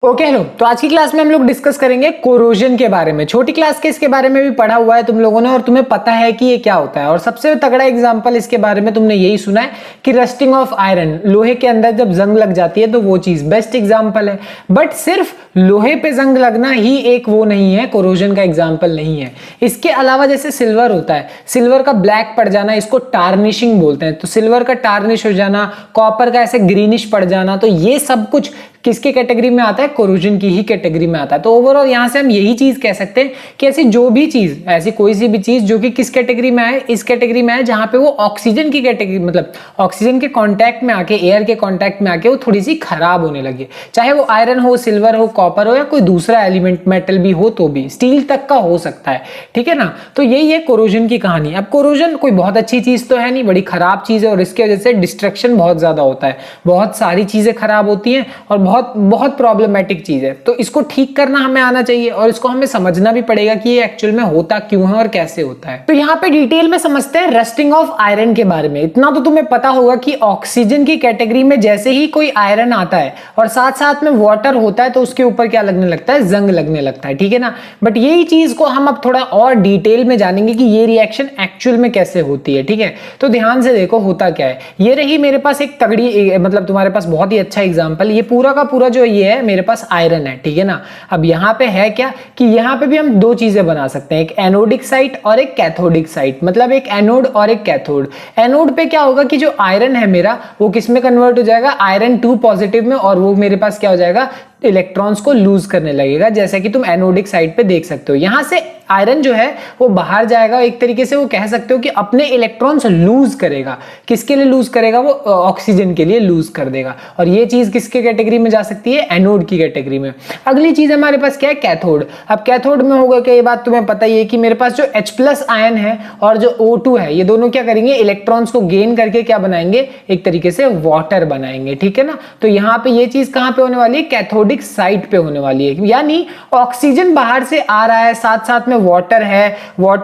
Okay hello. तो आज की क्लास में हम लोग डिस्कस करेंगे कोरोजन के बारे में। छोटी क्लास के इसके बारे में भी पढ़ा हुआ है तुम लोगों ने और तुम्हें पता है कि ये क्या होता है। और सबसे तगड़ा एग्जांपल इसके बारे में तुमने यही सुना है कि रस्टिंग ऑफ आयरन, लोहे के अंदर जब जंग लग जाती है तो वो चीज बेस्ट एग्जांपल है। बट सिर्फ लोहे पे जंग लगना ही एक वो नहीं है, कोरोजन का एग्जाम्पल नहीं है। इसके अलावा जैसे सिल्वर होता है, सिल्वर का ब्लैक पड़ जाना इसको टार्निशिंग बोलते हैं। तो सिल्वर का टार्निश हो जाना, कॉपर का ऐसे ग्रीनिश पड़ जाना, तो ये सब कुछ किसके कैटेगरी में आता है? कोरोजन की ही कैटेगरी में आता है। तो ओवरऑल यहां से हम यही चीज कह सकते हैं कि ऐसी जो भी चीज, ऐसी कोई सी भी चीज जो कि किस कैटेगरी में आए, इस कैटेगरी में आए जहां पे वो ऑक्सीजन की कैटेगरी, मतलब ऑक्सीजन के कांटेक्ट में आके, एयर के कांटेक्ट में आके वो थोड़ी सी खराब होने लगे। चाहे वो आयरन हो, सिल्वर हो, कॉपर हो या कोई दूसरा एलिमेंट मेटल भी हो, तो भी स्टील तक का हो सकता है। ठीक है ना? तो यही है कोरोजन की कहानी। अब कोरोजन कोई बहुत अच्छी चीज तो है नहीं, बड़ी खराब चीज है और इसकी वजह से डिस्ट्रक्शन बहुत ज्यादा होता है। बहुत सारी चीजें खराब होती हैं और बहुत बहुत प्रॉब्लमेटिक चीज है। तो इसको ठीक करना हमें आना चाहिए और इसको हमें समझना भी पड़ेगा कि ये एक्चुअल में होता क्यों है और कैसे होता है। तो यहाँ पे डिटेल में समझते हैं रस्टिंग ऑफ आयरन के बारे में। इतना तो तुम्हें पता होगा कि ऑक्सीजन की कैटेगरी में जैसे ही कोई आयरन आता है और साथ साथ में वाटर होता है तो उसके ऊपर क्या लगने लगता है? जंग लगने लगता है। ठीक है ना? बट यही चीज को हम अब थोड़ा और डिटेल में जानेंगे कि ये रिएक्शन एक्चुअल में कैसे होती है। ठीक है? तो ध्यान से देखो होता क्या है। ये रही मेरे पास एक तगड़ी, मतलब तुम्हारे पास बहुत ही अच्छा एग्जांपल। ये पूरा का पूरा जो ये है मेरे पास आयरन है। ठीक है ना? अब यहां पे है क्या कि यहां पे भी हम दो चीजें बना सकते हैं, एक एनोडिक साइट और एक कैथोडिक साइट, मतलब एक एनोड और एक कैथोड। एनोड पे क्या होगा कि जो आयरन है मेरा वो किस में कन्वर्ट हो जाएगा? आयरन 2 पॉजिटिव में, और वो मेरे पास क्या हो जाएगा? इलेक्ट्रॉन्स को लूज करने लगेगा, जैसा कि तुम एनोडिक साइड पे देख सकते हो। यहां से आयरन जो है वो बाहर जाएगा, एक तरीके से वो कह सकते हो कि अपने इलेक्ट्रॉन्स लूज करेगा। किसके लिए लूज करेगा? वो ऑक्सीजन के लिए लूज कर देगा। और ये चीज किसके कैटेगरी में जा सकती है? एनोड की कैटेगरी में। अगली चीज हमारे पास क्या है? कैथोड। अब कैथोड में होगा क्या? ये बात तुम्हें पता ही है कि मेरे पास जो H+ आयन है और जो O2 है, ये दोनों क्या करेंगे? इलेक्ट्रॉन्स को गेन करके क्या बनाएंगे? एक तरीके से वाटर बनाएंगे। ठीक है ना? तो यहाँ पे ये चीज कहां पे होने वाली है? कैथोड साइड पे होने वाली है। यानी ऑक्सीजन बाहर से आ रहा है, साथ साथ में वाटर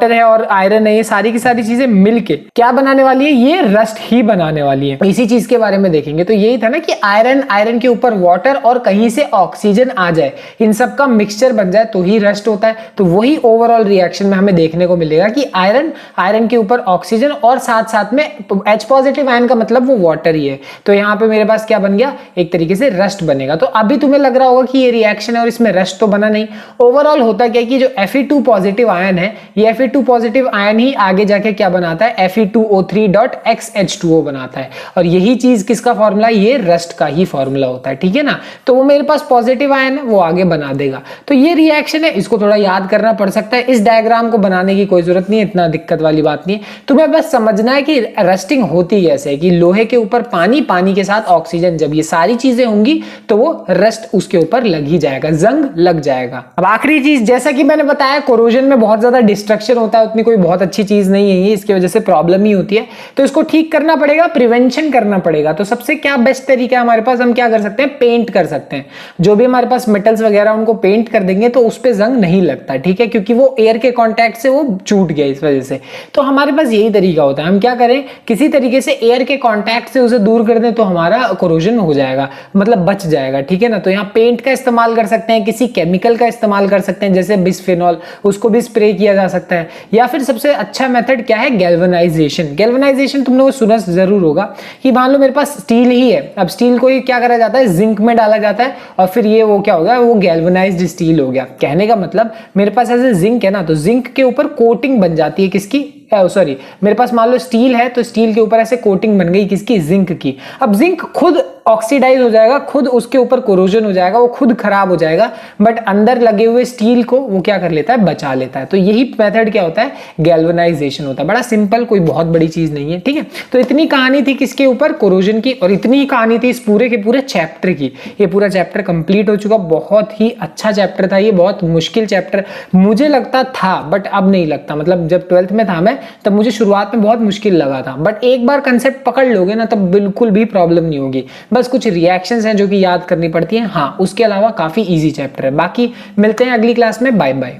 है और आयरन है, ये सारी की सारी चीजें मिलके क्या बनाने वाली है? ये रस्ट ही बनाने वाली है। इसी चीज के बारे में देखेंगे। तो यही था ना कि आयरन के ऊपर वाटर और कहीं से ऑक्सीजन आ जाए, इन सब का मिक्सचर बन जाए तो ही रस्ट होता है। तो वही ओवरऑल रिएक्शन में हमें देखने को मिलेगा कि आयरन के ऊपर ऑक्सीजन और साथ साथ में H+ आयन का मतलब वो वाटर ही है। तो यहां पे मेरे पास क्या बन गया? एक तरीके से रस्ट बनेगा। तो अभी तुम्हें लग रहा होगा कि ये रिएक्शन है और इसमें रस्ट तो बना नहीं। ओवरऑल होता क्या है कि जो Fe2 पॉजिटिव आयन है, ये Fe2 पॉजिटिव आयन ही आगे जाके क्या बनाता है? Fe2O3.XH2O बनाता है। और यही चीज किसका फॉर्मूला? ये रस्ट का ही फॉर्मूला होता है। ठीक है ना? तो वो मेरे पास पॉजिटिव आयन है, वो आगे बना देगा। तो ये रिएक्शन है, इसको थोड़ा याद करना पड़ सकता है। इस डायग्राम को बनाने की कोई जरूरत नहीं है, इतना दिक्कत वाली बात नहीं है। तुम्हें बस समझना है कि रस्टिंग होती कैसे है, कि लोहे के ऊपर पानी के साथ ऑक्सीजन, जब ये सारी चीजें होंगी तो वो रस्ट उसके ऊपर लग ही जाएगा, जंग लग जाएगा। अब आखिरी चीज, जैसा कि मैंने बताया कोरोजन में बहुत ज्यादा डिस्ट्रक्शन होता है, उतनी कोई बहुत अच्छी चीज नहीं है ये, इसकी वजह से प्रॉब्लम ही होती है। तो इसको ठीक करना पड़ेगा, प्रिवेंशन करना पड़ेगा। तो सबसे क्या बेस्ट तरीका है हमारे पास? हम क्या कर सकते हैं? पेंट कर सकते हैं। जो भी हमारे पास मेटल्स वगैरह उनको पेंट कर देंगे तो उस पर जंग नहीं लगता। ठीक है? क्योंकि वो एयर के कॉन्टैक्ट से वो छूट गया इस वजह से। तो हमारे पास यही तरीका होता है, हम क्या करें? किसी तरीके से एयर के कॉन्टैक्ट से उसे दूर कर दें तो हमारा कोरोजन हो जाएगा, मतलब बच जाएगा। ठीक है ना? तो यहाँ पेंट का इस्तेमाल कर सकते हैं, किसी केमिकल का इस्तेमाल कर सकते हैं जैसे बिस्फेनॉल, उसको भी स्प्रे किया जा सकता है। या फिर सबसे अच्छा मेथड क्या है? गैल्वेनाइजेशन। गैल्वेनाइजेशन तुम लोगों को सुना जरूर होगा कि मान लो मेरे पास स्टील ही है, अब स्टील को क्या करा जाता है? जिंक में डाला जाता है और फिर ये वो क्या हो गया? वो गैल्वेनाइज्ड स्टील हो गया। कहने का मतलब मेरे पास ऐसे जिंक है ना, तो जिंक के ऊपर कोटिंग बन जाती है किसकी? सॉरी, मेरे पास मान लो स्टील है तो स्टील के ऊपर ऐसे कोटिंग बन गई किसकी? जिंक की। अब जिंक खुद ऑक्सीडाइज हो जाएगा, खुद उसके ऊपर कोरोजन हो जाएगा, वो खुद खराब हो जाएगा, बट अंदर लगे हुए स्टील को वो क्या कर लेता है? बचा लेता है। तो यही मेथड क्या होता है? गैल्वेनाइजेशन होता है। बड़ा सिंपल, कोई बहुत बड़ी चीज नहीं है। ठीक है? तो इतनी कहानी थी किसके ऊपर? कोरोजन की। और इतनी ही कहानी थी इस पूरे के पूरे चैप्टर की। ये पूरा चैप्टर कंप्लीट हो चुका। बहुत ही अच्छा चैप्टर था ये, बहुत मुश्किल चैप्टर मुझे लगता था, बट अब नहीं लगता। मतलब जब 12th में था मैं, तब मुझे शुरुआत में बहुत मुश्किल लगा था, बट एक बार कंसेप्ट पकड़ लोगे ना तब बिल्कुल भी प्रॉब्लम नहीं होगी। बस कुछ रिएक्शंस हैं जो कि याद करनी पड़ती हैं। हाँ, उसके अलावा काफी इजी चैप्टर है। बाकी मिलते हैं अगली क्लास में। Bye bye.